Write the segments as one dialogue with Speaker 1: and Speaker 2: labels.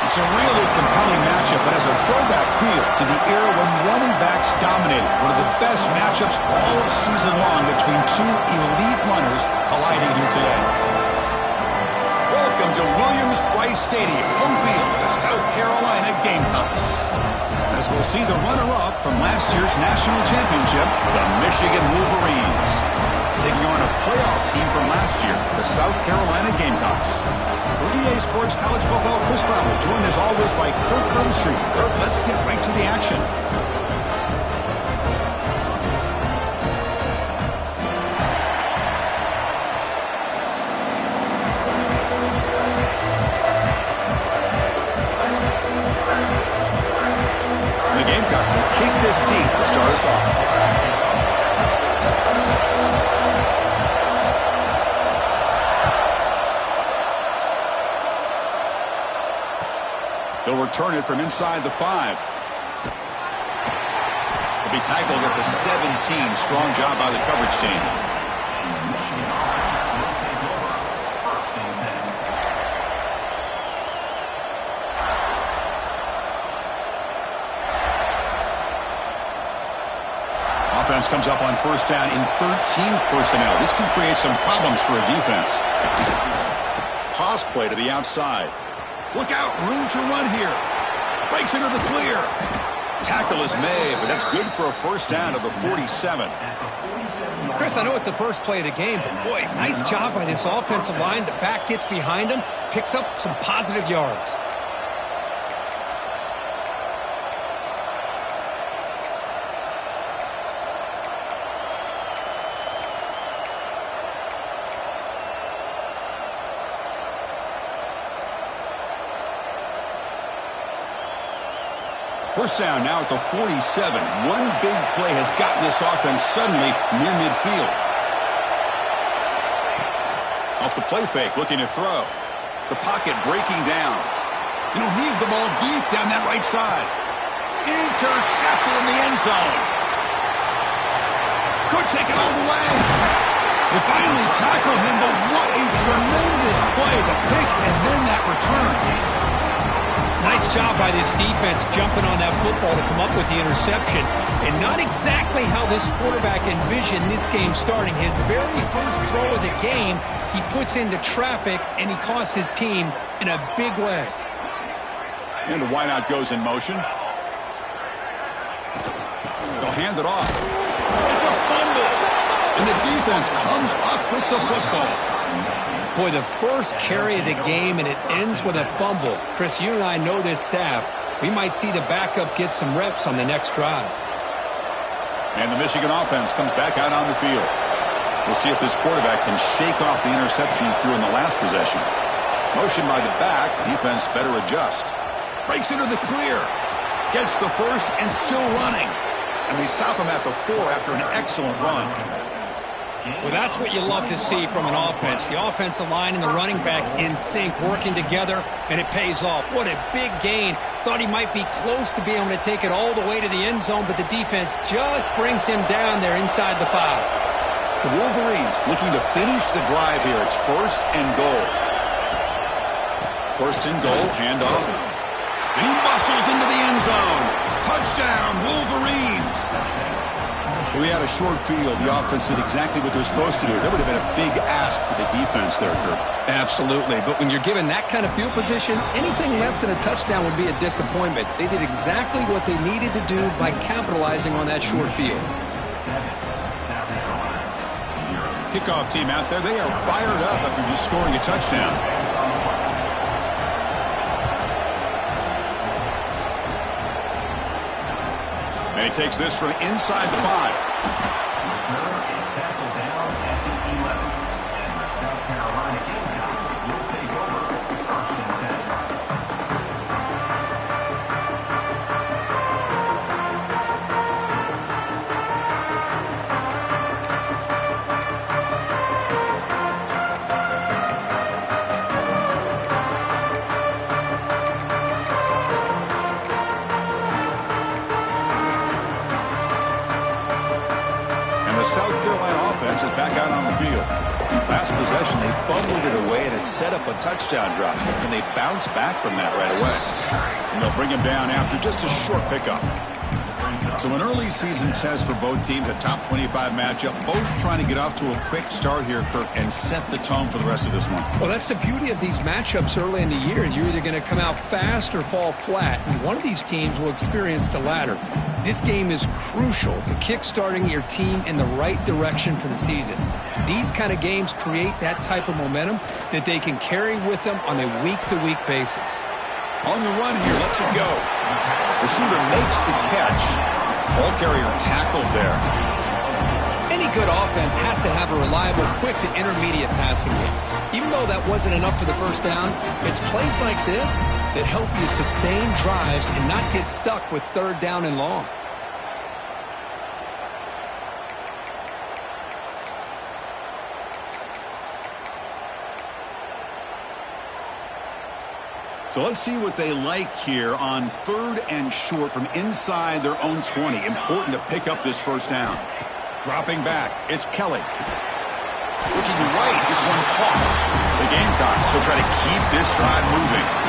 Speaker 1: It's a really compelling matchup that has a throwback feel to the era when running backs dominated. One of the best matchups all season long between two elite runners colliding here today. Welcome to Williams-Brice Stadium, home field of the South Carolina Gamecocks. As we'll see the runner-up from last year's national championship, the Michigan Wolverines, taking on a playoff team from last year, the South Carolina Gamecocks. For EA Sports College Football, Chris Fowler, joined as always by Kirk Herbstreit. Kirk, let's get right to the action. The Gamecocks will kick this deep to start us off. They'll return it from inside the 5. He'll be tackled at the 17. Strong job by the coverage team. Offense comes up on first down in 13 personnel. This can create some problems for a defense. Toss play to the outside. Look out, room to run here. Breaks into the clear. Tackle is made, but that's good for a first down to the 47.
Speaker 2: Chris, I know it's the first play of the game, but boy, nice job by this offensive line. The back gets behind him, picks up some positive yards.
Speaker 1: First down now at the 47. One big play has gotten this offense suddenly near midfield. Off the play fake, looking to throw. The pocket breaking down. And he'll heave the ball deep down that right side. Intercepted in the end zone. Could take it all the way. They finally tackle him, but what a tremendous play. The pick and then that return.
Speaker 2: Nice job by this defense jumping on that football to come up with the interception. And not exactly how this quarterback envisioned this game starting. His very first throw of the game, he puts into traffic, and he costs his team in a big way.
Speaker 1: And the wideout goes in motion. They'll hand it off. It's a fumble. And the defense comes up with the football.
Speaker 2: Boy, the first carry of the game, and it ends with a fumble. Chris, you and I know this staff. We might see the backup get some reps on the next drive.
Speaker 1: And the Michigan offense comes back out on the field. We'll see if this quarterback can shake off the interception he threw in the last possession. Motion by the back. Defense better adjust. Breaks into the clear. Gets the first and still running. And they stop him at the 4 after an excellent run.
Speaker 2: Well, that's what you love to see from an offense. The offensive line and the running back in sync, working together, and it pays off. What a big gain. Thought he might be close to being able to take it all the way to the end zone, but the defense just brings him down there inside the 5.
Speaker 1: The Wolverines looking to finish the drive here. It's first and goal. First and goal, handoff. And he muscles into the end zone. Touchdown, Wolverines. We had a short field. The offense did exactly what they're supposed to do. That would have been a big ask for the defense there, Kirk.
Speaker 2: Absolutely. But when you're given that kind of field position, anything less than a touchdown would be a disappointment. They did exactly what they needed to do by capitalizing on that short field.
Speaker 1: Kickoff team out there. They are fired up after just scoring a touchdown. And he takes this from inside the 5. South Carolina offense is back out on the field. Last possession, they fumbled it away, and it set up a touchdown drive. And they bounced back from that right away. And they'll bring him down after just a short pickup. So an early season test for both teams, a top 25 matchup. Both trying to get off to a quick start here, Kirk, and set the tone for the rest of this one.
Speaker 2: Well, that's the beauty of these matchups early in the year. You're either going to come out fast or fall flat, and one of these teams will experience the latter. This game is crucial to kick-starting your team in the right direction for the season. These kind of games create that type of momentum that they can carry with them on a week-to-week basis.
Speaker 1: On the run here, lets it go. Receiver makes the catch. Ball carrier tackled there.
Speaker 2: Any good offense has to have a reliable, quick to intermediate passing game. Even though that wasn't enough for the first down, it's plays like this that help you sustain drives and not get stuck with third down and long.
Speaker 1: So let's see what they like here on 3rd and short from inside their own 20. Important to pick up this first down. Dropping back, it's Kelly. Looking right, this one caught. The Gamecocks will try to keep this drive moving.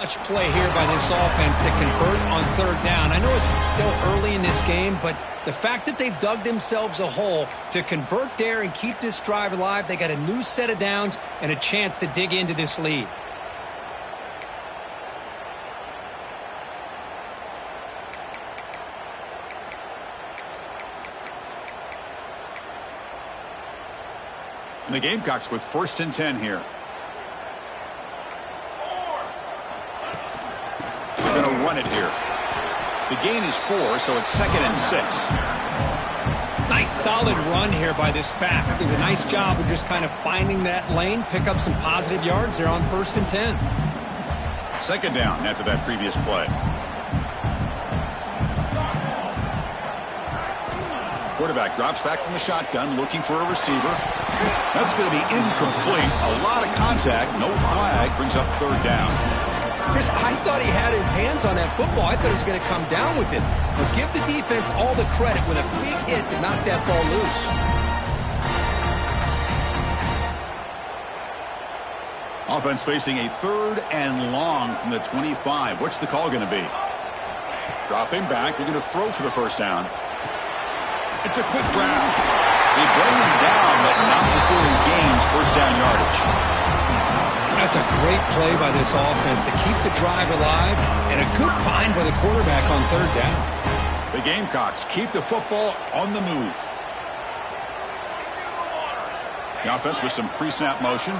Speaker 2: Much play here by this offense to convert on 3rd down. I know it's still early in this game, but the fact that they've dug themselves a hole to convert there and keep this drive alive, they got a new set of downs and a chance to dig into this lead.
Speaker 1: And the Gamecocks with 1st and 10 here. Going to run it here. The gain is 4, so it's 2nd and 6.
Speaker 2: Nice solid run here by this back. Did a nice job of just kind of finding that lane, pick up some positive yards there on 1st and 10.
Speaker 1: 2nd down after that previous play. Quarterback drops back from the shotgun, looking for a receiver. That's going to be incomplete. A lot of contact, no flag, brings up 3rd down.
Speaker 2: Chris, I thought he had his hands on that football. I thought he was going to come down with it. But give the defense all the credit with a big hit to knock that ball loose.
Speaker 1: Offense facing a 3rd and long from the 25. What's the call going to be? Dropping back. They're going to throw for the first down. It's a quick grab. They bring him down, but not before he gains first down yardage.
Speaker 2: That's a great play by this offense to keep the drive alive, and a good find by the quarterback on 3rd down.
Speaker 1: The Gamecocks keep the football on the move. The offense with some pre-snap motion.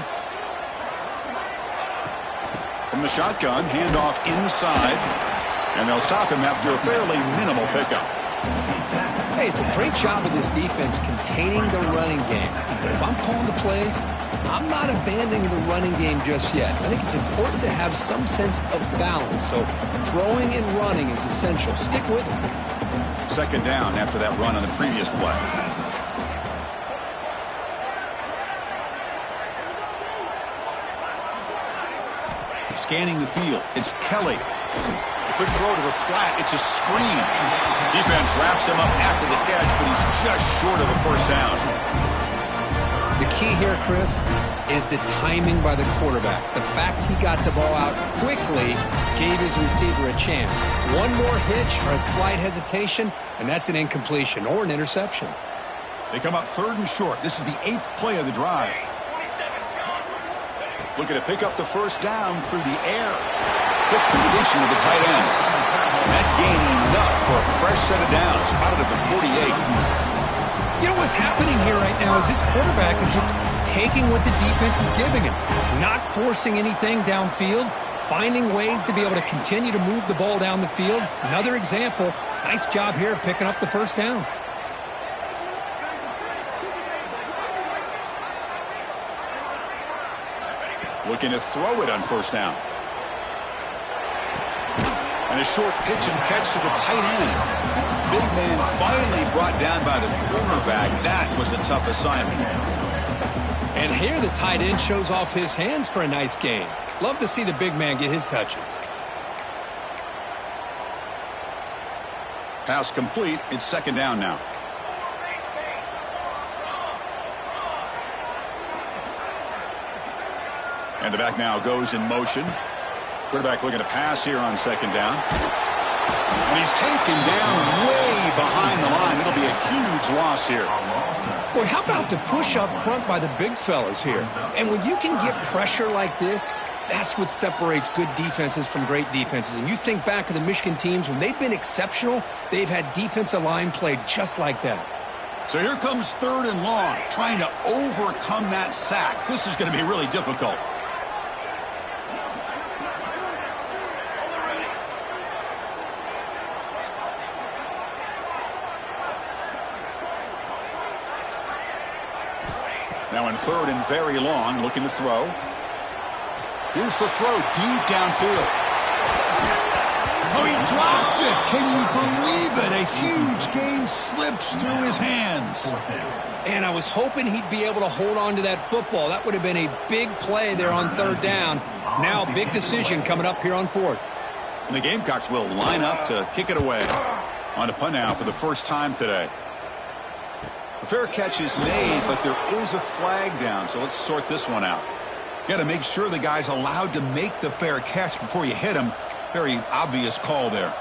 Speaker 1: From the shotgun, handoff inside, and they'll stop him after a fairly minimal pickup.
Speaker 2: Hey, it's a great job of this defense containing the running game. But if I'm calling the plays, I'm not abandoning the running game just yet. I think it's important to have some sense of balance. So throwing and running is essential. Stick with it.
Speaker 1: 2nd down after that run on the previous play. Scanning the field, it's Kelly. Quick throw to the flat. It's a screen. Defense wraps him up after the catch, but he's just short of a first down.
Speaker 2: The key here, Chris, is the timing by the quarterback. The fact he got the ball out quickly gave his receiver a chance. One more hitch or a slight hesitation, and that's an incompletion or an interception.
Speaker 1: They come up 3rd and short. This is the 8th play of the drive. Looking to pick up the first down through the air. Quick completion to the tight end. That gain enough for a fresh set of downs. Spotted at the 48.
Speaker 2: You know what's happening here right now is this quarterback is just taking what the defense is giving him. Not forcing anything downfield. Finding ways to be able to continue to move the ball down the field. Another example. Nice job here picking up the first down.
Speaker 1: Looking to throw it on first down. And a short pitch and catch to the tight end. big man finally brought down by the cornerback. That was a tough assignment.
Speaker 2: And here the tight end shows off his hands for a nice gain. Love to see the big man get his touches.
Speaker 1: Pass complete. It's second down now. And the back now goes in motion. Quarterback looking to pass here on second down. And he's taken down way behind the line. It'll be a huge loss here.
Speaker 2: Boy, how about the push up front by the big fellas here? And when you can get pressure like this, that's what separates good defenses from great defenses. And you think back of the Michigan teams, when they've been exceptional, they've had defensive line play just like that.
Speaker 1: So here comes third and long, trying to overcome that sack. This is going to be really difficult. Now in third and very long, looking to throw. Here's the throw deep downfield. Oh, he dropped it. Can you believe it? A huge gain slips through his hands.
Speaker 2: And I was hoping he'd be able to hold on to that football. That would have been a big play there on third down. Now a big decision coming up here on fourth.
Speaker 1: And the Gamecocks will line up to kick it away. On a punt now for the first time today. A fair catch is made, but there is a flag down, so let's sort this one out. Got to make sure the guy's allowed to make the fair catch before you hit him. Very obvious call there.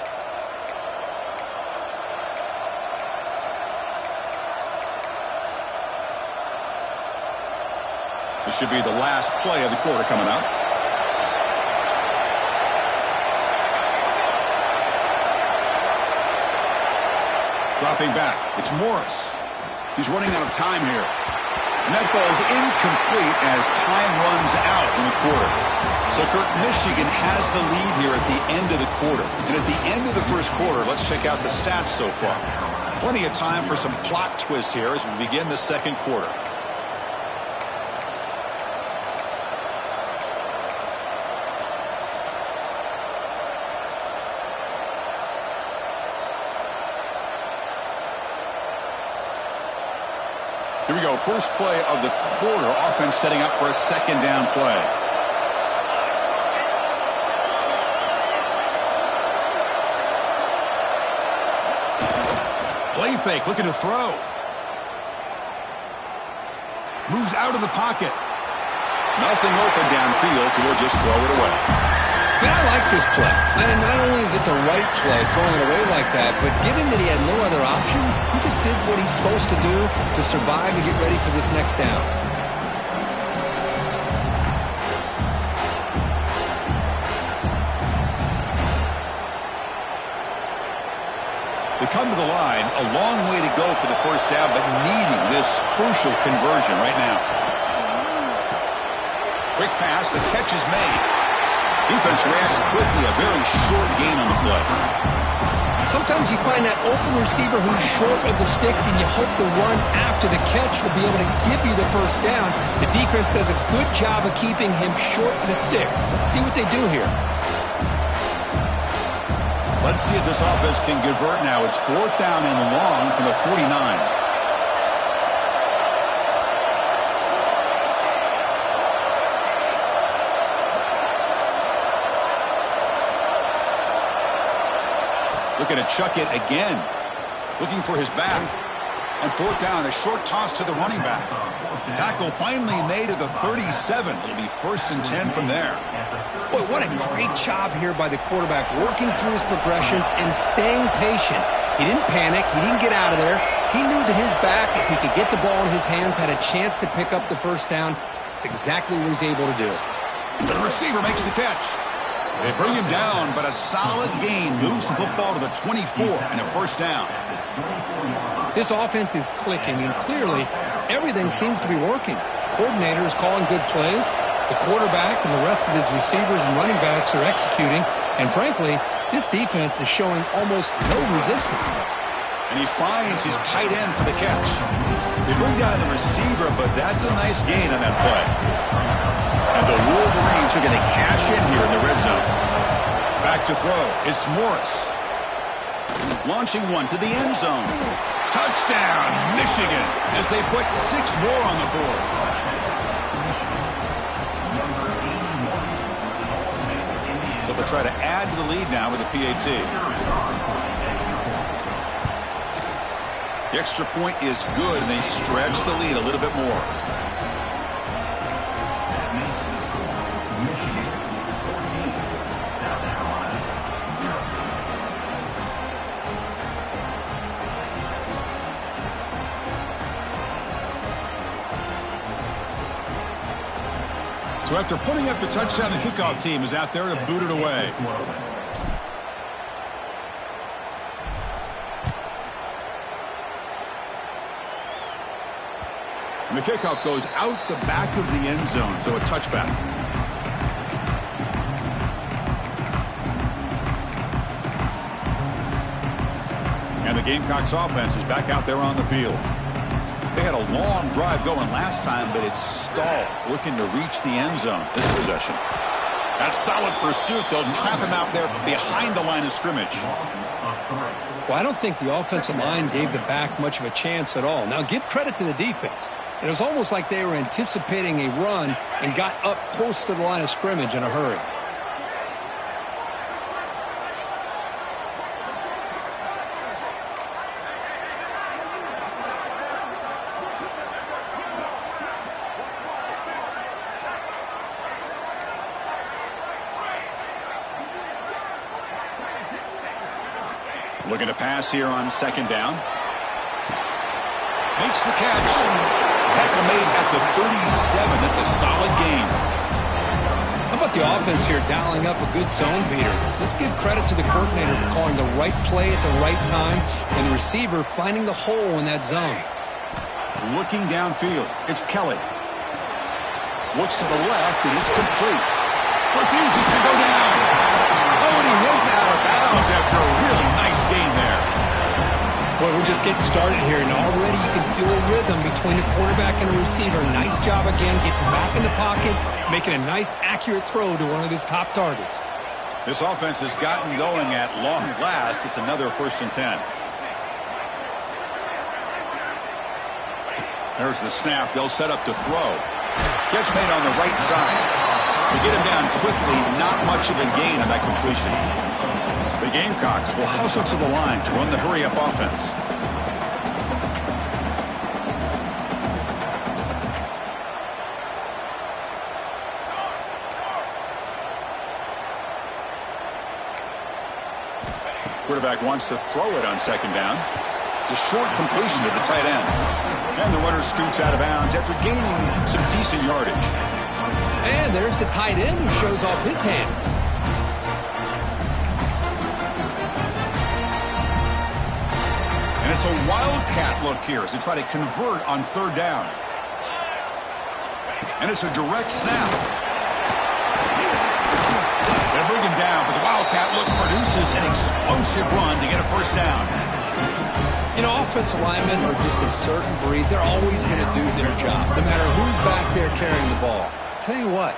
Speaker 1: This should be the last play of the quarter coming up. Dropping back, it's Morris. He's running out of time here. And that ball's incomplete as time runs out in the quarter. So, Kurt, Michigan has the lead here at the end of the quarter. And at the end of the first quarter, let's check out the stats so far. Plenty of time for some plot twists here as we begin the second quarter. Here we go, first play of the quarter. Offense setting up for a second down play. Play fake, looking to throw. Moves out of the pocket. Nothing open downfield, so they'll just throw it away.
Speaker 2: Man, I like this play. And not only is it the right play, throwing it away like that, but given that he had no other option, he just did what he's supposed to do to survive and get ready for this next down.
Speaker 1: They come to the line, a long way to go for the first down, but needing this crucial conversion right now. Quick pass, the catch is made. Defense reacts quickly, a very short gain on the play.
Speaker 2: Sometimes you find that open receiver who's short of the sticks, and you hope the run after the catch will be able to give you the first down. The defense does a good job of keeping him short of the sticks. Let's see what they do here.
Speaker 1: Let's see if this offense can convert now. It's fourth down and long from the 49. Looking to chuck it again. Looking for his back. And fourth down, a short toss to the running back. Tackle finally made at the 37. It'll be first and 10 from there.
Speaker 2: Boy, what a great job here by the quarterback, working through his progressions and staying patient. He didn't panic. He didn't get out of there. He knew that his back, if he could get the ball in his hands, had a chance to pick up the first down. It's exactly what he's able to do.
Speaker 1: The receiver makes the catch. They bring him down, but a solid gain moves the football to the 24 and a first down.
Speaker 2: This offense is clicking, and clearly everything seems to be working. The coordinator is calling good plays. The quarterback and the rest of his receivers and running backs are executing. And frankly, this defense is showing almost no resistance.
Speaker 1: And he finds his tight end for the catch. They bring down the receiver, but that's a nice gain on that play. And the Wolverines are going to cash in here in the red zone. Back to throw. It's Morris. Launching one to the end zone. Touchdown, Michigan, as they put 6 more on the board. So they'll try to add to the lead now with a PAT. The extra point is good, and they stretch the lead a little bit more. So after putting up the touchdown, the kickoff team is out there to boot it away. And the kickoff goes out the back of the end zone, so a touchback. And the Gamecocks offense is back out there on the field. They had a long drive going last time, but it's stalled, looking to reach the end zone this possession. That's solid pursuit. They'll trap him out there behind the line of scrimmage.
Speaker 2: Well, I don't think the offensive line gave the back much of a chance at all. Now, give credit to the defense. It was almost like they were anticipating a run and got up close to the line of scrimmage in a hurry.
Speaker 1: Looking to pass here on second down. Makes the catch. Tackle made at the 37. That's a solid gain.
Speaker 2: How about the offense here dialing up a good zone beater? Let's give credit to the coordinator for calling the right play at the right time and the receiver finding the hole in that zone.
Speaker 1: Looking downfield, it's Kelly. Looks to the left, and it's complete. Refuses to go down. Oh, and he hits out of bounds after a really nice gain there.
Speaker 2: Boy, we're just getting started here, and already you can feel a rhythm between the quarterback and the receiver. Nice job again, getting back in the pocket, making a nice, accurate throw to one of his top targets.
Speaker 1: This offense has gotten going at long last. It's another 1st and 10. There's the snap. They'll set up to throw. Catch made on the right side. To get him down quickly, not much of a gain on that completion. The Gamecocks will hustle to the line to run the hurry-up offense. Quarterback wants to throw it on second down. It's a short completion to the tight end. And the runner scoots out of bounds after gaining some decent yardage.
Speaker 2: And there's the tight end who shows off his hands.
Speaker 1: And it's a wildcat look here as they try to convert on third down. And it's a direct snap. They're bringing down, but the wildcat look produces an explosive run to get a first down.
Speaker 2: You know, offensive linemen are just a certain breed. They're always going to do their job, no matter who's back there carrying the ball. I'll tell you what,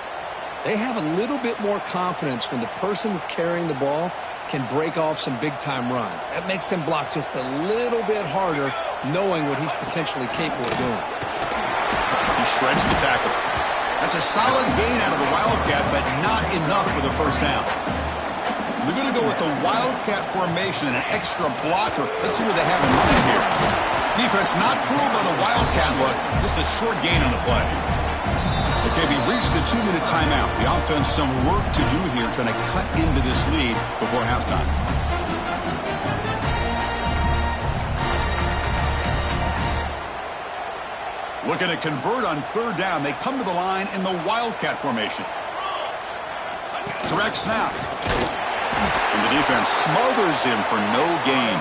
Speaker 2: they have a little bit more confidence when the person that's carrying the ball can break off some big-time runs. That makes them block just a little bit harder, knowing what he's potentially capable of doing.
Speaker 1: He shreds the tackle. That's a solid gain out of the Wildcat, but not enough for the first down. We're going to go with the Wildcat formation and an extra blocker. Let's see what they have in mind here. Defense not fooled by the Wildcat look. Just a short gain on the play. Okay, we reached the 2-minute timeout. The offense some work to do here, trying to cut into this lead before halftime. Looking to convert on third down. They come to the line in the Wildcat formation. Direct snap. And the defense smothers him for no gain.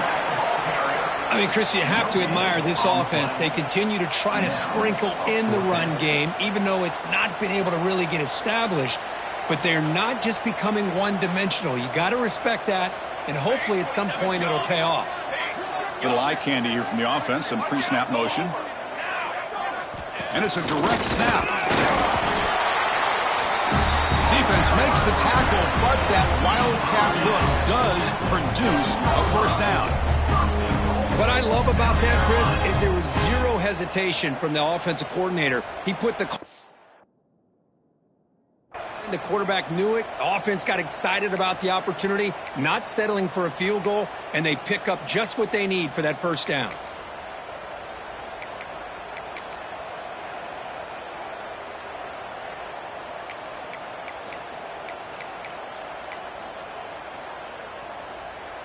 Speaker 2: I mean, Chris, you have to admire this offense. They continue to try to sprinkle in the run game, even though it's not been able to really get established. But they're not just becoming one-dimensional. You got to respect that, and hopefully at some point it'll pay off.
Speaker 1: Little eye candy here from the offense, some pre-snap motion. And it's a direct snap. defense makes the tackle, but that wildcat look does produce a first down.
Speaker 2: What I love about that, Chris, is there was zero hesitation from the offensive coordinator. He put the quarterback knew it. The offense got excited about the opportunity, not settling for a field goal, and they pick up just what they need for that first down.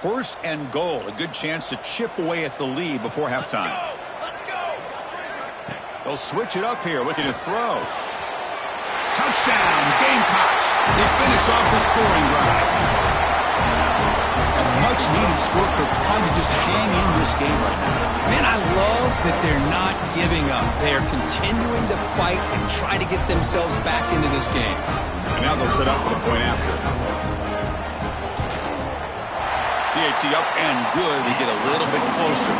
Speaker 1: First and goal, a good chance to chip away at the lead before halftime. They'll switch it up here, looking to throw. Touchdown, Gamecocks. They finish off the scoring drive. A much-needed score, trying to just hang in this game right now.
Speaker 2: Man, I love that they're not giving up. They are continuing to fight and try to get themselves back into this game.
Speaker 1: And now they'll set up for the point after. PAT up and good to get a little bit closer.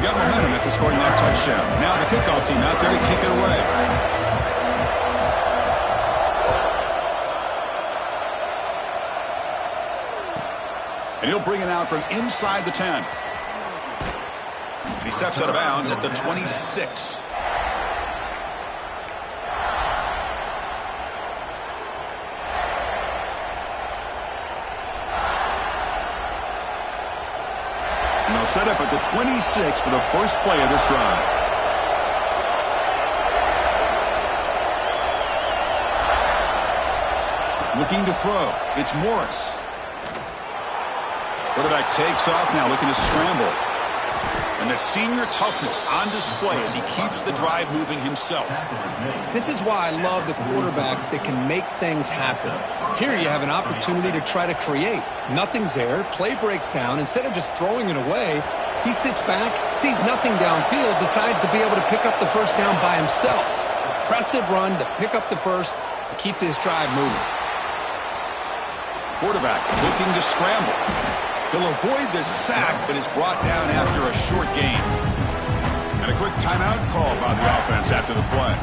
Speaker 1: Got momentum after scoring that touchdown. Now the kickoff team out there to kick it away. And he'll bring it out from inside the 10. He steps out of bounds at the 26. And they'll set up at the 26 for the first play of this drive. Looking to throw. It's Morris. Quarterback takes off now, looking to scramble. And that senior toughness on display as he keeps the drive moving himself.
Speaker 2: This is why I love the quarterbacks that can make things happen. Here you have an opportunity to try to create. Nothing's there. Play breaks down. Instead of just throwing it away, he sits back, sees nothing downfield, decides to be able to pick up the first down by himself. Impressive run to pick up the first and keep this drive moving.
Speaker 1: Quarterback looking to scramble. He'll avoid the sack, but is brought down after a short gain. And a quick timeout call by the offense after the play.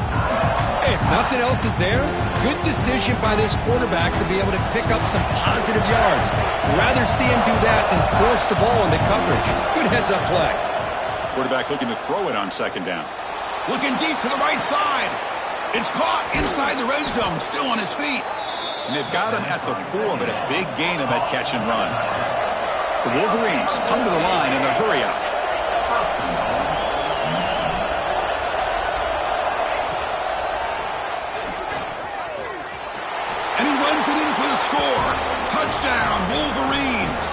Speaker 2: Hey, if nothing else is there, good decision by this quarterback to be able to pick up some positive yards. Rather see him do that than force the ball into coverage. Good heads-up play.
Speaker 1: Quarterback looking to throw it on second down. Looking deep to the right side. It's caught inside the red zone, still on his feet. And they've got him at the 4, but a big gain of that catch and run. The Wolverines come to the line in the hurry up. And he runs it in for the score. Touchdown, Wolverines.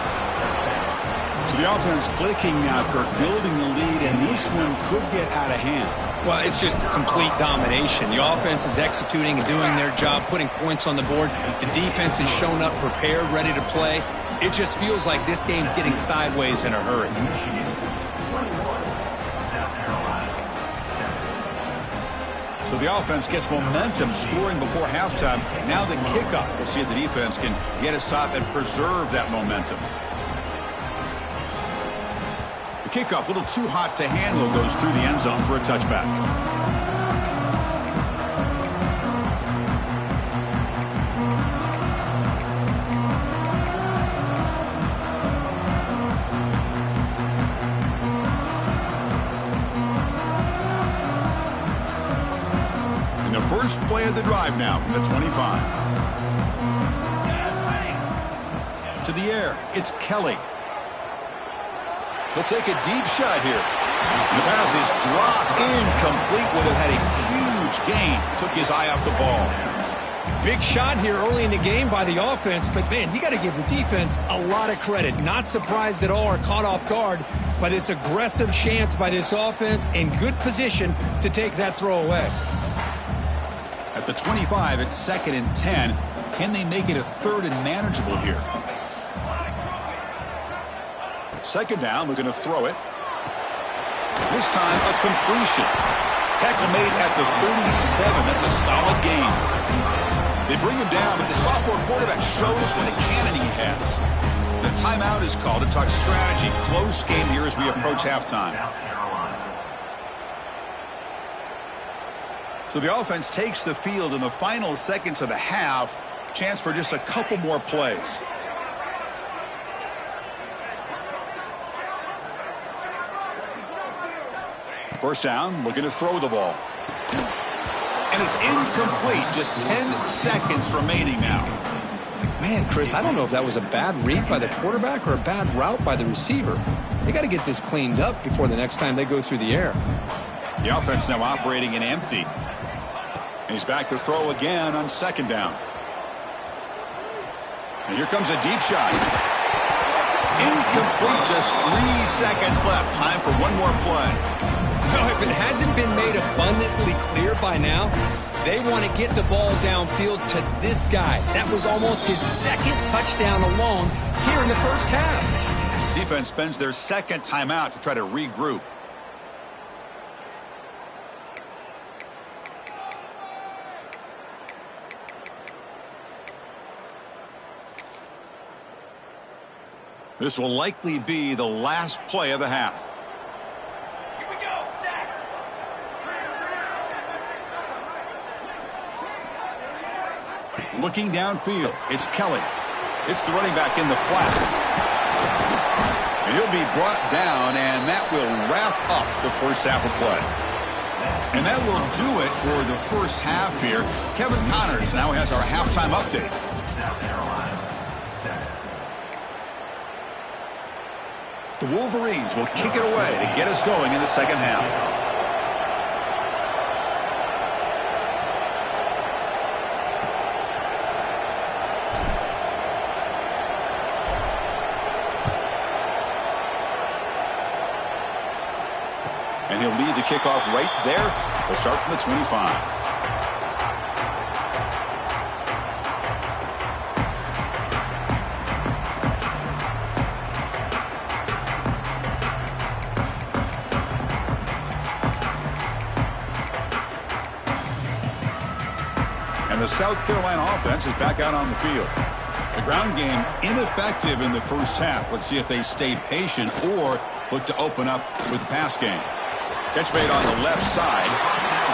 Speaker 1: So the offense clicking now, Kirk, building the lead, and this one could get out of hand.
Speaker 2: Well, it's just complete domination. The offense is executing and doing their job, putting points on the board. The defense is shown up, prepared, ready to play. It just feels like this game's getting sideways in a hurry.
Speaker 1: So the offense gets momentum, scoring before halftime. Now the kickoff. We'll see if the defense can get a stop and preserve that momentum. The kickoff, a little too hot to handle, goes through the end zone for a touchback. First play of the drive now from the 25. To the air, it's Kelly. He'll take a deep shot here. And the pass is dropped incomplete. Would have had a huge gain. Took his eye off the ball.
Speaker 2: Big shot here early in the game by the offense, but man, you got to give the defense a lot of credit. Not surprised at all or caught off guard by this aggressive chance by this offense in good position to take that throw away.
Speaker 1: At the 25, it's 2nd and 10. Can they make it a 3rd and manageable here? Second down, we're going to throw it. This time, a completion. Tackle made at the 37. That's a solid gain. They bring him down, but the sophomore quarterback shows what a cannon he has. The timeout is called to talk strategy. Close game here as we approach halftime. So the offense takes the field in the final seconds of the half. Chance for just a couple more plays. First down, looking to throw the ball. And it's incomplete. Just 10 seconds remaining now.
Speaker 2: Man, Chris, I don't know if that was a bad read by the quarterback or a bad route by the receiver. They got to get this cleaned up before the next time they go through the air.
Speaker 1: The offense now operating in empty. He's back to throw again on second down. And here comes a deep shot. Incomplete, just 3 seconds left. Time for one more play.
Speaker 2: Well, if it hasn't been made abundantly clear by now, they want to get the ball downfield to this guy. That was almost his second touchdown alone here in the first half.
Speaker 1: Defense spends their second timeout to try to regroup. This will likely be the last play of the half. Looking downfield, it's Kelly. It's the running back in the flat. And he'll be brought down, and that will wrap up the first half of play. And that will do it for the first half here. Kevin Connors now has our halftime update. The Wolverines will kick it away to get us going in the second half. And he'll lead the kickoff right there. He'll start from the 25. And the South Carolina offense is back out on the field. The ground game ineffective in the first half. Let's see if they stay patient or look to open up with the pass game. Catch made on the left side.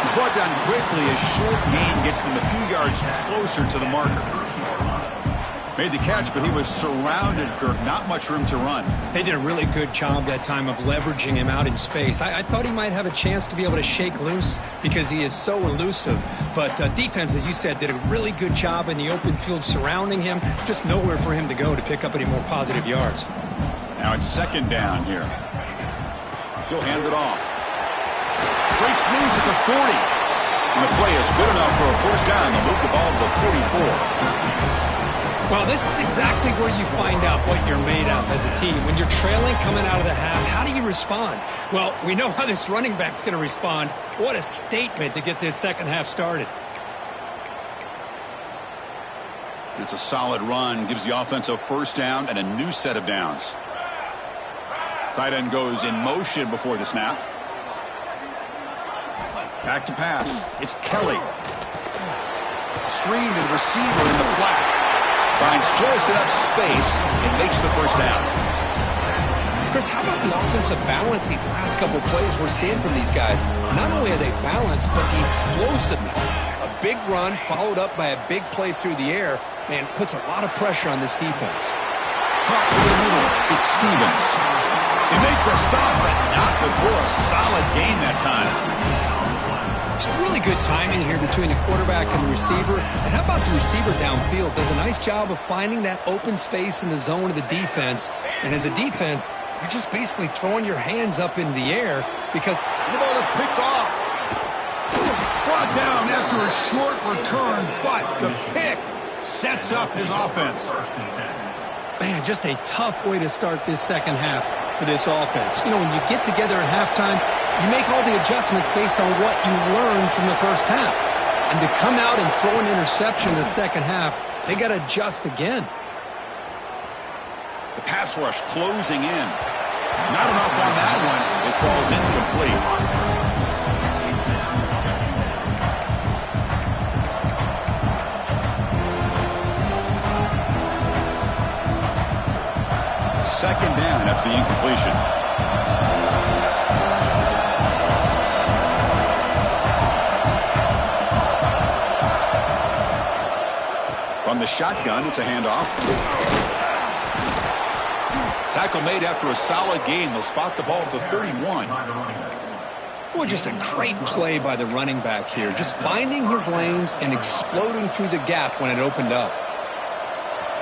Speaker 1: He's brought down quickly. A short gain gets them a few yards closer to the marker. Made the catch, but he was surrounded, Kirk. Not much room to run.
Speaker 2: They did a really good job that time of leveraging him out in space. I thought he might have a chance to be able to shake loose because he is so elusive. But defense, as you said, did a really good job in the open field surrounding him. Just nowhere for him to go to pick up any more positive yards.
Speaker 1: Now it's second down here. He'll hand it off. Breaks loose at the 40. And the play is good enough for a first down to move the ball to the 44.
Speaker 2: Well, this is exactly where you find out what you're made of as a team. When you're trailing coming out of the half, how do you respond? Well, we know how this running back's going to respond. What a statement to get this second half started.
Speaker 1: It's a solid run. Gives the offense a first down and a new set of downs. Tight end goes in motion before the snap. Back to pass. It's Kelly. Screen to the receiver in the flat. Finds just enough space and makes the first down.
Speaker 2: Chris, how about the offensive balance these last couple plays we're seeing from these guys? Not only are they balanced, but the explosiveness. A big run followed up by a big play through the air and puts a lot of pressure on this defense.
Speaker 1: Caught through the middle. It's Stevens. They make the stop, but not before a solid gain that time.
Speaker 2: Some really good timing here between the quarterback and the receiver. And how about the receiver downfield? Does a nice job of finding that open space in the zone of the defense. And as a defense, you're just basically throwing your hands up in the air because
Speaker 1: the ball is picked off. Brought down after a short return, but the pick sets up his offense.
Speaker 2: Man, just a tough way to start this second half for this offense. You know, when you get together at halftime, you make all the adjustments based on what you learned from the first half. And to come out and throw an interception in the second half, they got to adjust again.
Speaker 1: The pass rush closing in. Not enough on that one. It falls incomplete. second down after the incompletion. From the shotgun, it's a handoff. Tackle made after a solid gain. They'll spot the ball at the 31.
Speaker 2: Well, just a great play by the running back here. Just finding his lanes and exploding through the gap when it opened up.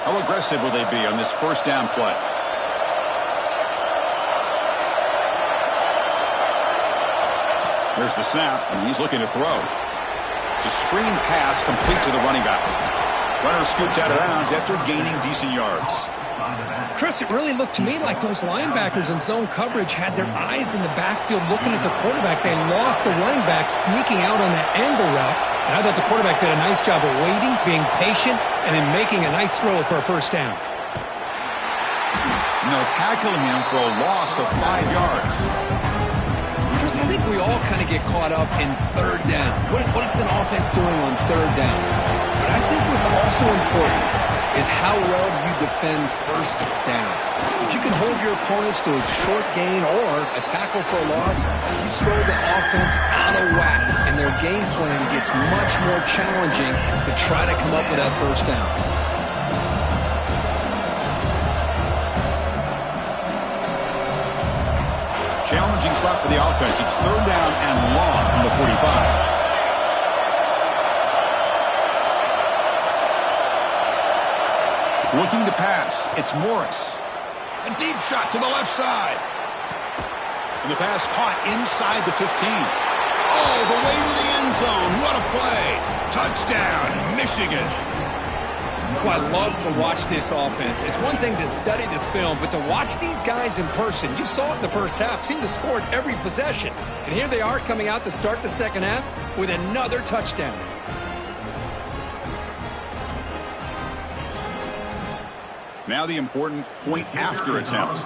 Speaker 1: How aggressive will they be on this first down play? There's the snap, and he's looking to throw. It's a screen pass complete to the running back. Runner scoots out of bounds after gaining decent yards.
Speaker 2: Chris, it really looked to me like those linebackers in zone coverage had their eyes in the backfield looking at the quarterback. They lost the running back sneaking out on that angle route. And I thought the quarterback did a nice job of waiting, being patient, and then making a nice throw for a first down.
Speaker 1: And they'll tackle him for a loss of 5 yards.
Speaker 2: Chris, I think we all kind of get caught up in third down. What's an offense doing on third down? But I think what's also important is how well you defend first down. If you can hold your opponents to a short gain or a tackle for a loss, you throw the offense out of whack, and their game plan gets much more challenging to try to come up with that first down.
Speaker 1: Challenging spot for the offense. It's third down and long from the 45. Looking to pass. It's Morris. A deep shot to the left side. And the pass caught inside the 15. All the way to the end zone. What a play. Touchdown, Michigan.
Speaker 2: Well, I love to watch this offense. It's one thing to study the film, but to watch these guys in person, you saw it in the first half, seemed to score at every possession. And here they are coming out to start the second half with another touchdown.
Speaker 1: Now the important point after attempt.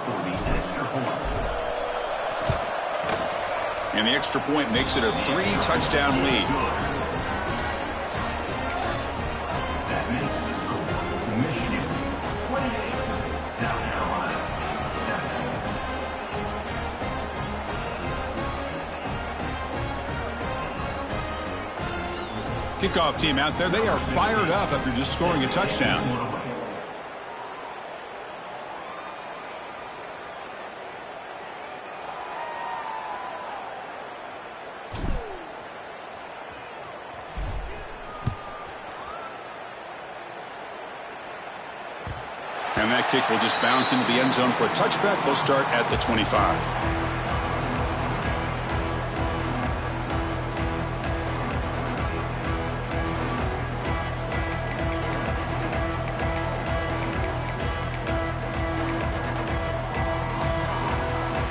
Speaker 1: And the extra point makes it a 3-touchdown lead. Kickoff team out there, they are fired up after just scoring a touchdown. And that kick will just bounce into the end zone for a touchback. They'll start at the 25.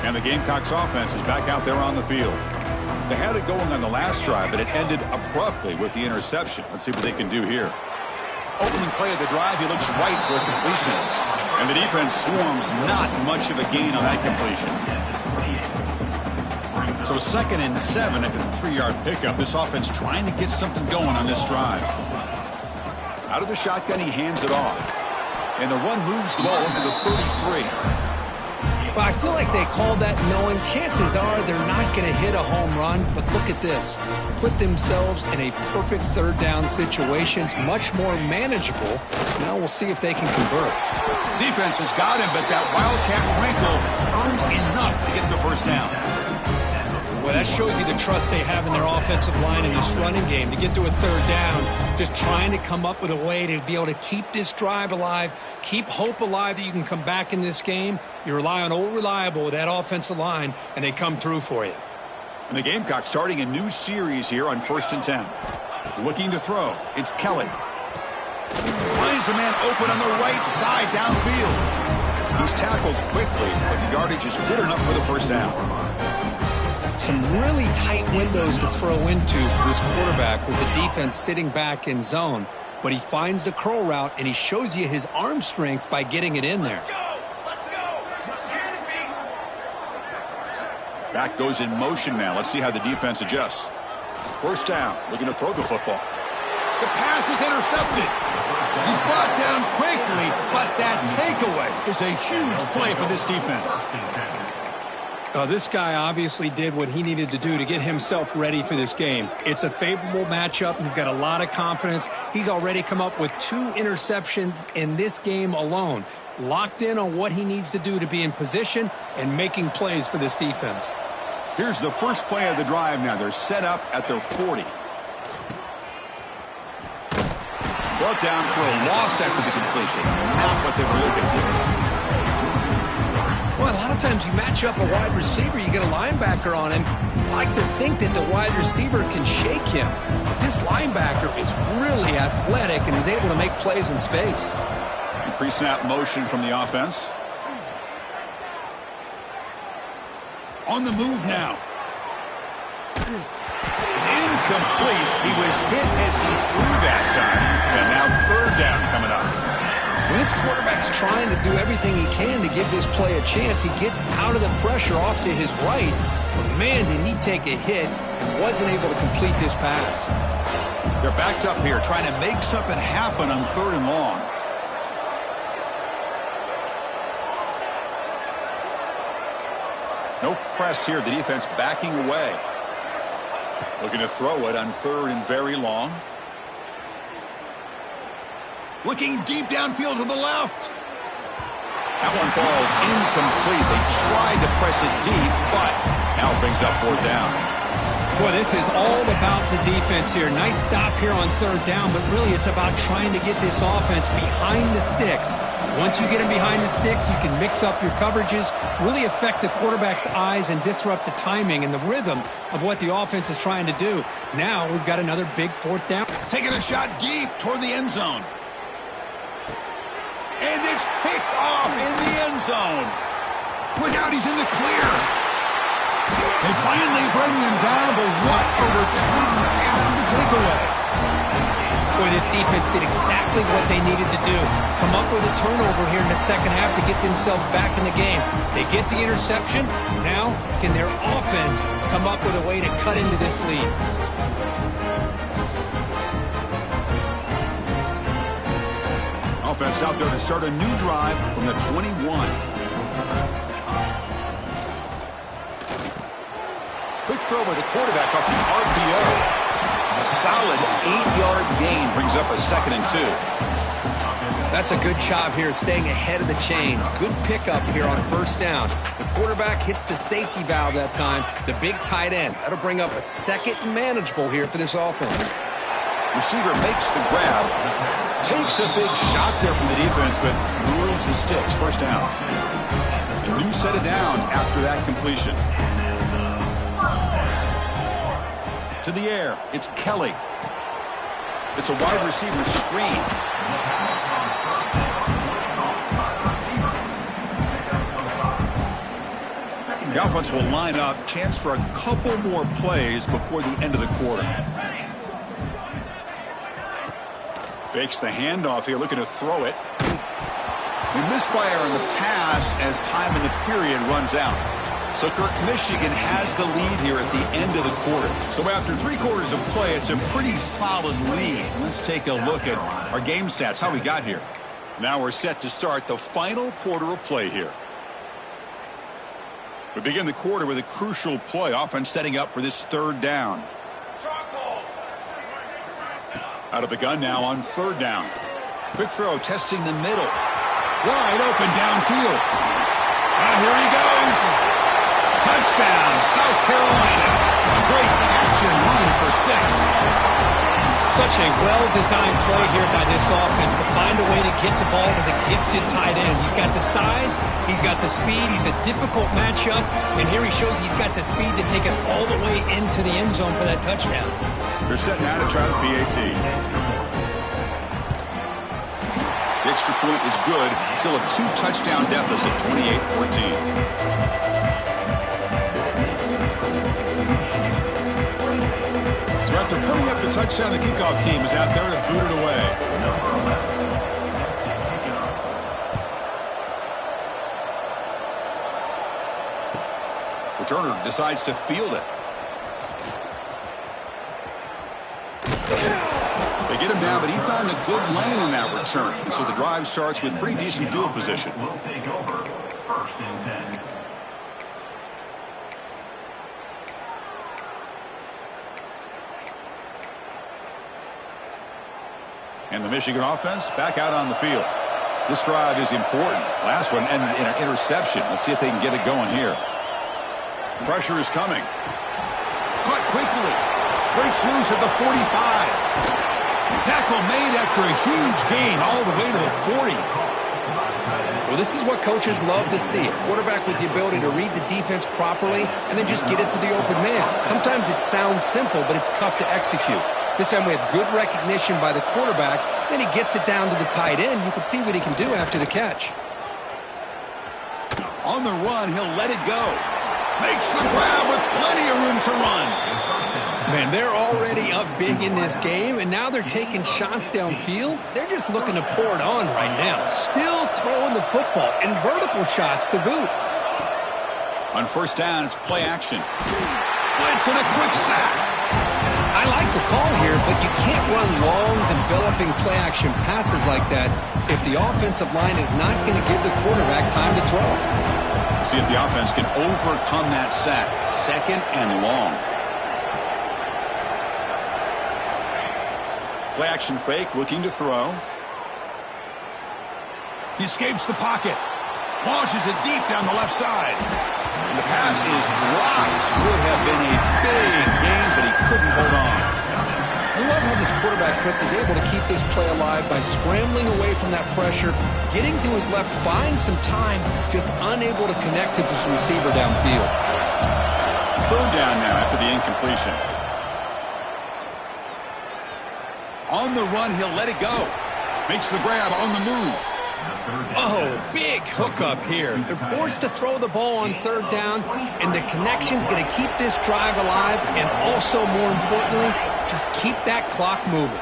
Speaker 1: And the Gamecocks offense is back out there on the field. They had it going on the last drive, but it ended abruptly with the interception. Let's see what they can do here. Opening play of the drive, he looks right for a completion. And the defense swarms, not much of a gain on that completion. So 2nd and 7 at a 3-yard pickup. This offense trying to get something going on this drive. Out of the shotgun, he hands it off. And the run moves the ball into the 33.
Speaker 2: Well, I feel like they called that knowing chances are they're not going to hit a home run. But look at this. Put themselves in a perfect third down situation. It's much more manageable. Now we'll see if they can convert.
Speaker 1: Defense has got him, but that Wildcat wrinkle earns enough to get the first down.
Speaker 2: Well, that shows you the trust they have in their offensive line in this running game. To get to a third down, just trying to come up with a way to be able to keep this drive alive, keep hope alive that you can come back in this game. You rely on Old Reliable with that offensive line, and they come through for you.
Speaker 1: And the Gamecocks starting a new series here on 1st and 10. Looking to throw. It's Kelly. Finds a man open on the right side downfield. He's tackled quickly, but the yardage is good enough for the first down.
Speaker 2: Some really tight windows to throw into for this quarterback with the defense sitting back in zone. But he finds the curl route, and he shows you his arm strength by getting it in there.
Speaker 1: Back goes in motion now. Let's see how the defense adjusts. First down, looking to throw the football. The pass is intercepted. He's brought down quickly, but that takeaway is a huge play for this defense.
Speaker 2: This guy obviously did what he needed to do to get himself ready for this game. It's a favorable matchup. He's got a lot of confidence. He's already come up with 2 interceptions in this game alone. Locked in on what he needs to do to be in position and making plays for this defense.
Speaker 1: Here's the first play of the drive now. They're set up at their 40. Brought down for a loss after the completion. Not what they were looking for.
Speaker 2: Well, a lot of times you match up a wide receiver, you get a linebacker on him. You like to think that the wide receiver can shake him. But this linebacker is really athletic and is able to make plays in space.
Speaker 1: Pre-snap motion from the offense. On the move now. It's incomplete. He was hit as he threw that time. And now third down coming up.
Speaker 2: When this quarterback's trying to do everything he can to give this play a chance, he gets out of the pressure off to his right. But man, did he take a hit and wasn't able to complete this pass.
Speaker 1: They're backed up here trying to make something happen on 3rd and long. No press here. The defense backing away. Looking to throw it on 3rd and very long. Looking deep downfield to the left. That one falls incomplete. They tried to press it deep, but now it brings up 4th down.
Speaker 2: Boy, this is all about the defense here. Nice stop here on 3rd down, but really it's about trying to get this offense behind the sticks. Once you get them behind the sticks, you can mix up your coverages, really affect the quarterback's eyes and disrupt the timing and the rhythm of what the offense is trying to do. Now we've got another big 4th down.
Speaker 1: Taking a shot deep toward the end zone. And it's picked off in the end zone. Look out, he's in the clear. They finally bring him down, but what a return after the takeaway.
Speaker 2: Boy, this defense did exactly what they needed to do. Come up with a turnover here in the second half to get themselves back in the game. They get the interception. Now, can their offense come up with a way to cut into this lead?
Speaker 1: Offense out there to start a new drive from the 21. Quick throw by the quarterback off the RPO. A solid 8-yard gain brings up a 2nd and 2.
Speaker 2: That's a good job here staying ahead of the chains. Good pickup here on 1st down. The quarterback hits the safety valve that time. The big tight end. That'll bring up a 2nd and manageable here for this offense.
Speaker 1: Receiver makes the grab. Takes a big shot there from the defense, but moves the sticks. 1st down. A new set of downs after that completion. To the air. It's Kelly. It's a wide receiver screen. The offense will line up. Chance for a couple more plays before the end of the quarter. Fakes the handoff here, looking to throw it. They misfire on the pass as time in the period runs out. So, Kirk, Michigan has the lead here at the end of the quarter. So after 3 quarters of play, it's a pretty solid lead. Let's take a look at our game stats, how we got here. Now we're set to start the final quarter of play here. We begin the quarter with a crucial play. Offense setting up for this 3rd down. Out of the gun now on 3rd down. Quick throw, testing the middle. Wide open downfield. Here he goes. Touchdown, South Carolina. A great catch and run for 6.
Speaker 2: Such a well-designed play here by this offense to find a way to get the ball to the gifted tight end. He's got the size, he's got the speed, he's a difficult matchup, and here he shows he's got the speed to take it all the way into the end zone for that touchdown.
Speaker 1: They're set now to try the PAT. The extra point is good. Still a 2-touchdown deficit, 28-14. So after putting up the touchdown, the kickoff team is out there to boot it away. Returner decides to field it. They get him down, but he thought found a good lane on that return. And so the drive starts with pretty decent field position.
Speaker 3: Will take over. 1st and 10.
Speaker 1: And the Michigan offense back out on the field. This drive is important. Last one ended in an interception. Let's see if they can get it going here. Pressure is coming. Caught quickly. Breaks loose at the 45. Tackle made after a huge gain all the way to the 40.
Speaker 2: Well, this is what coaches love to see. A quarterback with the ability to read the defense properly and then just get it to the open man. Sometimes it sounds simple, but it's tough to execute. This time we have good recognition by the quarterback. Then he gets it down to the tight end. You can see what he can do after the catch.
Speaker 1: On the run, he'll let it go. Makes the grab with plenty of room to run.
Speaker 2: Man, they're already up big in this game, and now they're taking shots downfield. They're just looking to pour it on right now. Still throwing the football, and vertical shots to boot.
Speaker 1: On 1st down, it's play action. Blitz and a quick sack.
Speaker 2: I like the call here, but you can't run long, developing play-action passes like that if the offensive line is not going to give the quarterback time to throw.
Speaker 1: See if the offense can overcome that sack. 2nd and long. Play-action fake, looking to throw. He escapes the pocket. Launches it deep down the left side. And the pass is dropped. Would have been a big gain, but he couldn't hold on.
Speaker 2: I love how this quarterback, Chris, is able to keep this play alive by scrambling away from that pressure, getting to his left, buying some time, just unable to connect to his receiver downfield.
Speaker 1: 3rd down now after the incompletion. On the run, he'll let it go. Makes the grab on the move.
Speaker 2: Oh, big hookup here. They're forced to throw the ball on 3rd down, and the connection's going to keep this drive alive, and also, more importantly, just keep that clock moving.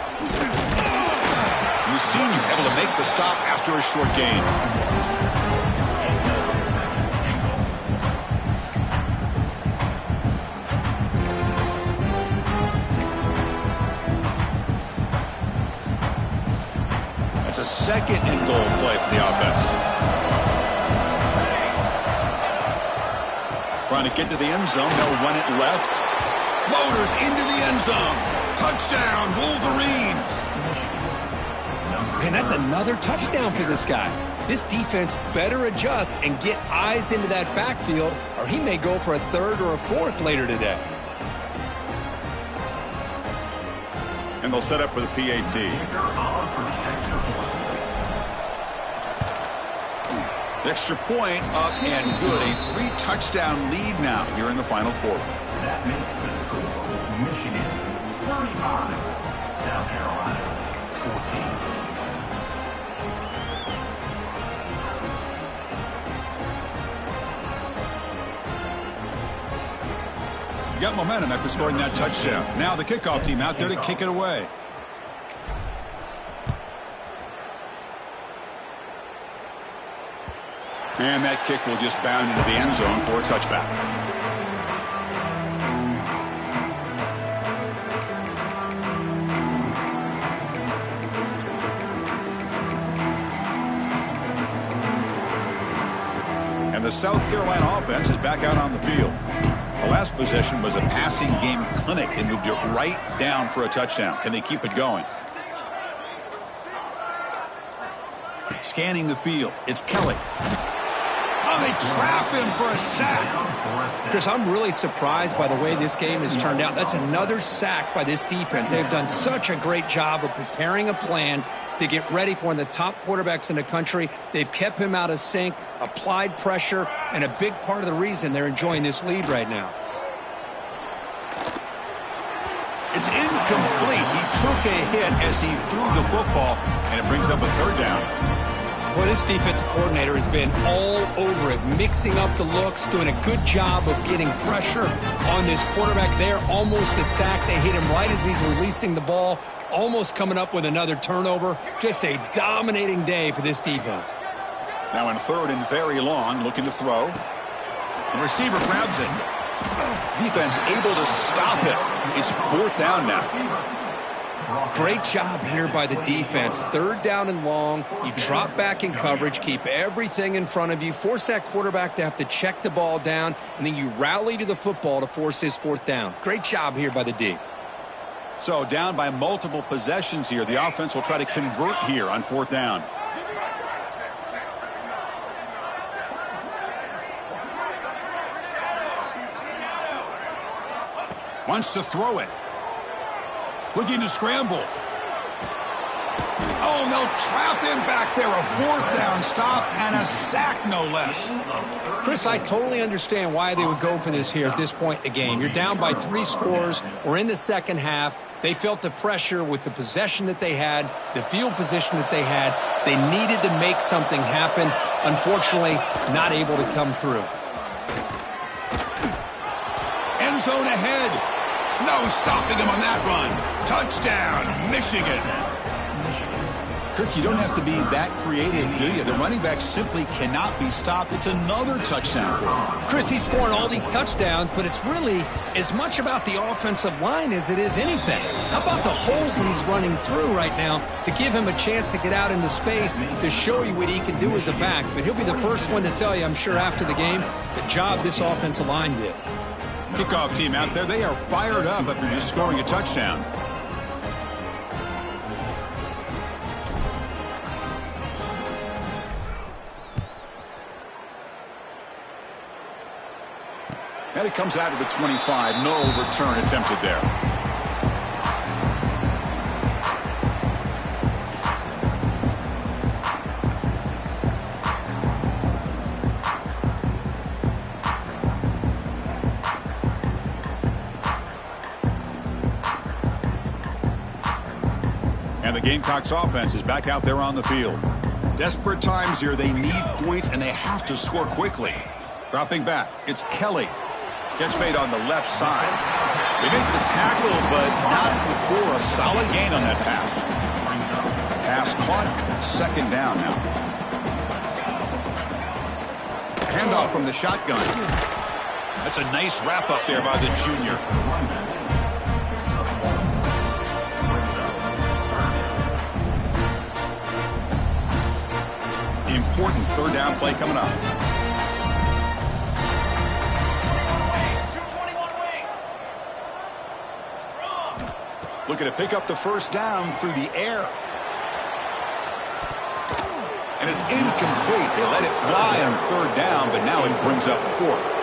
Speaker 1: The senior able to make the stop after a short gain. It's a 2nd and goal play for the offense. Trying to get to the end zone. They'll run it left. Motors into the end zone. Touchdown, Wolverines.
Speaker 2: And that's another touchdown for this guy. This defense better adjust and get eyes into that backfield, or he may go for a 3rd or a 4th later today.
Speaker 1: And they'll set up for the PAT. The extra point up and good. A 3-touchdown lead now here in the final quarter.
Speaker 3: That makes the score Michigan 35, South Carolina 14.
Speaker 1: Got momentum after scoring that touchdown. Now the kickoff team out there to kick it away. And that kick will just bound into the end zone for a touchback. And the South Carolina offense is back out on the field. The last possession was a passing game clinic. They moved it right down for a touchdown. Can they keep it going? Scanning the field. It's Kelly. Oh, they trap him for a sack.
Speaker 2: Chris, I'm really surprised by the way this game has turned out. That's another sack by this defense. They've done such a great job of preparing a plan to get ready for one of the top quarterbacks in the country. They've kept him out of sync, applied pressure, and a big part of the reason they're enjoying this lead right now.
Speaker 1: It's incomplete. He took a hit as he threw the football, and it brings up a 3rd down.
Speaker 2: Boy, this defensive coordinator has been all over it, mixing up the looks, doing a good job of getting pressure on this quarterback there. Almost a sack. They hit him right as he's releasing the ball, almost coming up with another turnover. Just a dominating day for this defense.
Speaker 1: Now in 3rd and very long, looking to throw. The receiver grabs it. Defense able to stop it. It's 4th down now.
Speaker 2: Great job here by the defense. Third down and long. You drop back in coverage, keep everything in front of you, force that quarterback to have to check the ball down, and then you rally to the football to force his fourth down. Great job here by the D.
Speaker 1: So down by multiple possessions here. The offense will try to convert here on fourth down. Wants to throw it. Looking to scramble. Oh, they'll trap him back there. A fourth down stop and a sack, no less.
Speaker 2: Chris, I totally understand why they would go for this here at this point in the game. You're down by 3 scores. We're in the second half. They felt the pressure with the possession that they had, the field position that they had. They needed to make something happen. Unfortunately, not able to come through.
Speaker 1: End zone ahead. No stopping him on that run. Touchdown, Michigan. Kirk, you don't have to be that creative, do you? The running back simply cannot be stopped. It's another touchdown for him.
Speaker 2: Chris, he's scoring all these touchdowns, but it's really as much about the offensive line as it is anything. How about the holes that he's running through right now to give him a chance to get out into space to show you what he can do as a back? But he'll be the first one to tell you, I'm sure, after the game, the job this offensive line did.
Speaker 1: Kickoff team out there, they are fired up after just scoring a touchdown. And it comes out to the 25. No return attempted there. And the Gamecocks offense is back out there on the field. Desperate times here. They need points, and they have to score quickly. Dropping back, it's Kelly. Catch made on the left side. They make the tackle, but not before a solid gain on that pass. Pass caught, second down now. Handoff from the shotgun. That's a nice wrap up there by the junior. Important third down play coming up. Looking to pick up the first down through the air. And it's incomplete. They let it fly on third down, but now it brings up fourth.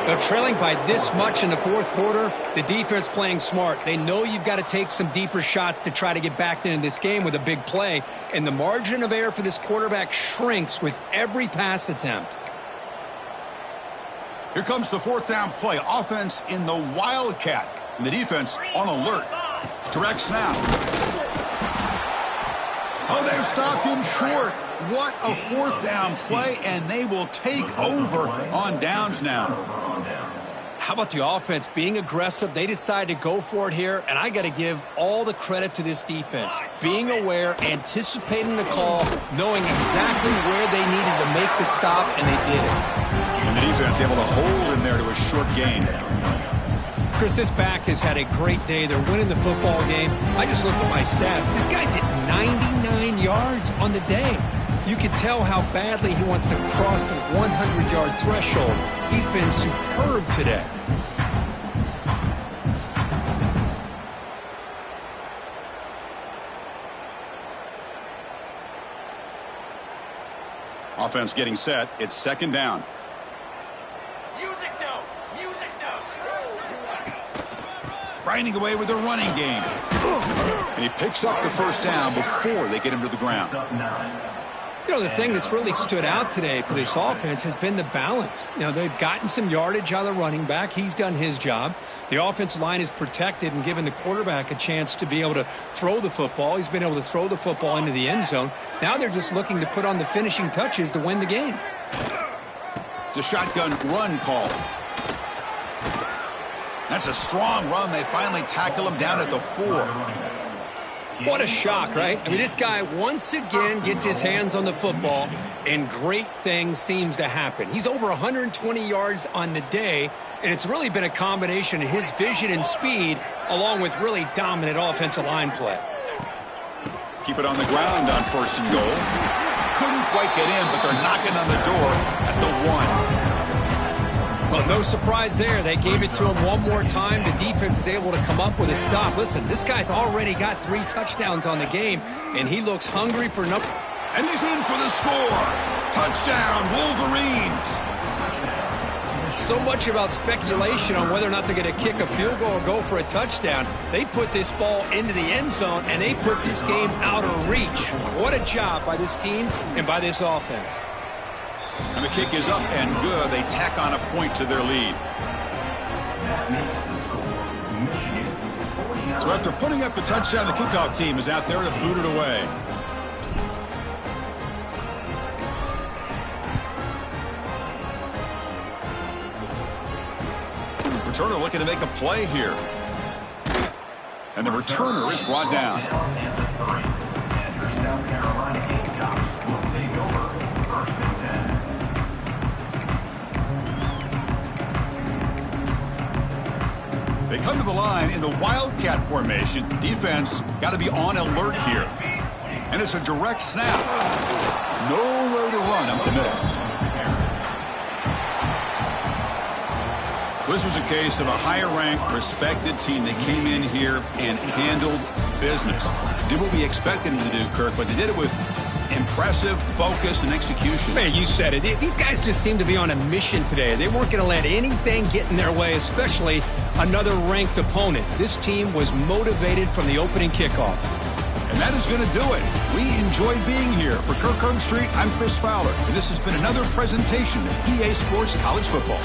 Speaker 2: They're trailing by this much in the fourth quarter. The defense playing smart. They know you've got to take some deeper shots to try to get back into this game with a big play. And the margin of error for this quarterback shrinks with every pass attempt.
Speaker 1: Here comes the fourth down play. Offense in the Wildcat. And the defense on alert. Direct snap. Oh, they've stopped him short. What a fourth down play, and they will take over on downs now.
Speaker 2: How about the offense being aggressive? They decided to go for it here, and I got to give all the credit to this defense. Being aware, anticipating the call, knowing exactly where they needed to make the stop, and they did it.
Speaker 1: And the defense able to hold him there to a short gain.
Speaker 2: Chris, this back has had a great day. They're winning the football game. I just looked at my stats. This guy's at 99 yards on the day. You can tell how badly he wants to cross the 100-yard threshold. He's been superb today.
Speaker 1: Offense getting set. It's second down. Grinding away with the running game. And he picks up the first down before they get him to the ground.
Speaker 2: You know, the thing that's really stood out today for this offense has been the balance. You know, they've gotten some yardage out of the running back. He's done his job. The offensive line is protected and given the quarterback a chance to be able to throw the football. He's been able to throw the football into the end zone. Now they're just looking to put on the finishing touches to win the game.
Speaker 1: It's a shotgun run call. That's a strong run. They finally tackle him down at the 4.
Speaker 2: What a shock, right? I mean, this guy once again gets his hands on the football, and great things seems to happen. He's over 120 yards on the day, and it's really been a combination of his vision and speed, along with really dominant offensive line play.
Speaker 1: Keep it on the ground on 1st and goal. Couldn't quite get in, but they're knocking on the door at the 1.
Speaker 2: Well, no surprise there. They gave it to him one more time. The defense is able to come up with a stop. Listen, this guy's already got 3 touchdowns on the game, and he looks hungry for number.
Speaker 1: And he's in for the score. Touchdown, Wolverines.
Speaker 2: So much about speculation on whether or not they're going to kick a field goal or go for a touchdown. They put this ball into the end zone, and they put this game out of reach. What a job by this team and by this offense.
Speaker 1: And the kick is up and good. They tack on a point to their lead. So after putting up the touchdown, the kickoff team is out there to boot it away. Returner looking to make a play here. And the returner is brought down.
Speaker 3: South Carolina Gamecocks will take over 1st and 10.
Speaker 1: They come to the line in the Wildcat formation. Defense got to be on alert here. And it's a direct snap. Nowhere to run up the middle. This was a case of a higher-ranked, respected team that came in here and handled business. Did what we expected them to do, Kirk, but they did it with impressive focus and execution.
Speaker 2: Man, you said it. These guys just seem to be on a mission today. They weren't going to let anything get in their way, especially another ranked opponent. This team was motivated from the opening kickoff.
Speaker 1: And that is going to do it. We enjoyed being here. For Kirk Herbstreit, I'm Chris Fowler, and this has been another presentation of EA Sports College Football.